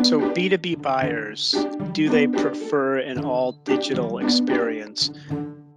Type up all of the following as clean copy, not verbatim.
So B2B buyers, do they prefer an all digital experience?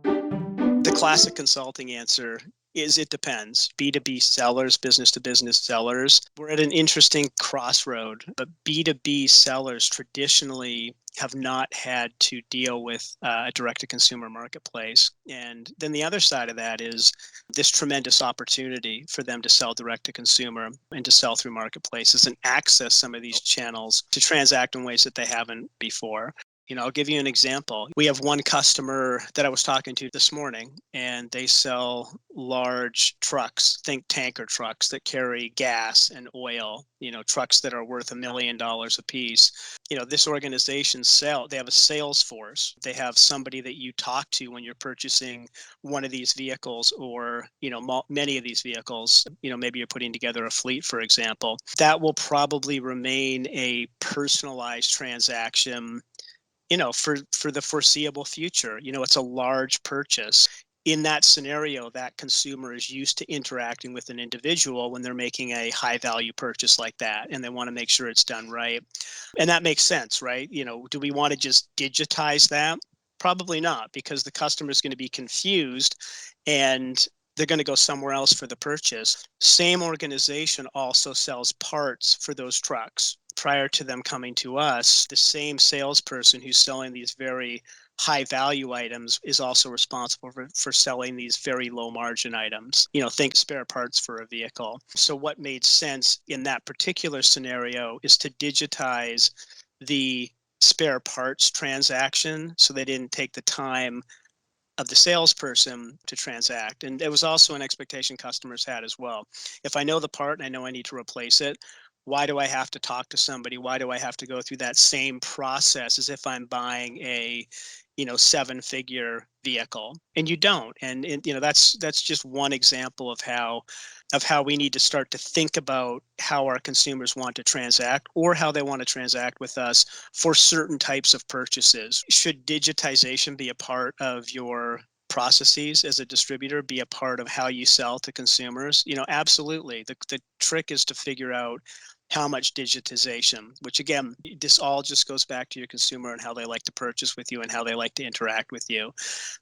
The classic consulting answer is it depends. B2B sellers, business to business sellers, we're at an interesting crossroad, but B2B sellers traditionally have not had to deal with a direct to consumer marketplace. And then the other side of that is this tremendous opportunity for them to sell direct to consumer and to sell through marketplaces and access some of these channels to transact in ways that they haven't before. I'll give you an example. We have one customer that I was talking to this morning, and they sell large trucks, think tanker trucks that carry gas and oil, trucks that are worth $1 million a piece. This organization they have a sales force. They have somebody that you talk to when you're purchasing one of these vehicles or, many of these vehicles. Maybe you're putting together a fleet, for example. That will probably remain a personalized transaction for the foreseeable future. It's a large purchase. In that scenario, that consumer is used to interacting with an individual when they're making a high value purchase like that, and they want to make sure it's done right. And that makes sense, right? Do we want to just digitize that? Probably not, because the customer is going to be confused and they're going to go somewhere else for the purchase. Same organization also sells parts for those trucks. Prior to them coming to us, the same salesperson who's selling these very high value items is also responsible for selling these very low margin items. Think spare parts for a vehicle. So what made sense in that particular scenario is to digitize the spare parts transaction so they didn't take the time of the salesperson to transact. And it was also an expectation customers had as well. If I know the part and I know I need to replace it, why do I have to talk to somebody? Why do I have to go through that same process as if I'm buying a, 7-figure vehicle? And you don't. And that's just one example of how we need to start to think about how our consumers want to transact or how they want to transact with us for certain types of purchases. Should digitization be a part of your processes as a distributor, be a part of how you sell to consumers? Absolutely. The trick is to figure out how much digitization, which again, this all just goes back to your consumer and how they like to purchase with you and how they like to interact with you.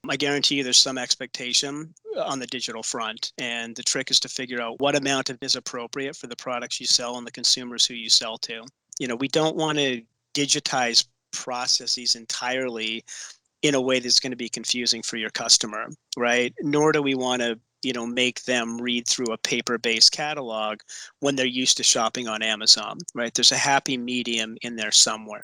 I guarantee you there's some expectation on the digital front. And the trick is to figure out what amount of is appropriate for the products you sell and the consumers who you sell to. We don't want to digitize processes entirely in a way that's going to be confusing for your customer, right? Nor do we want to make them read through a paper-based catalog when they're used to shopping on Amazon, right? There's a happy medium in there somewhere.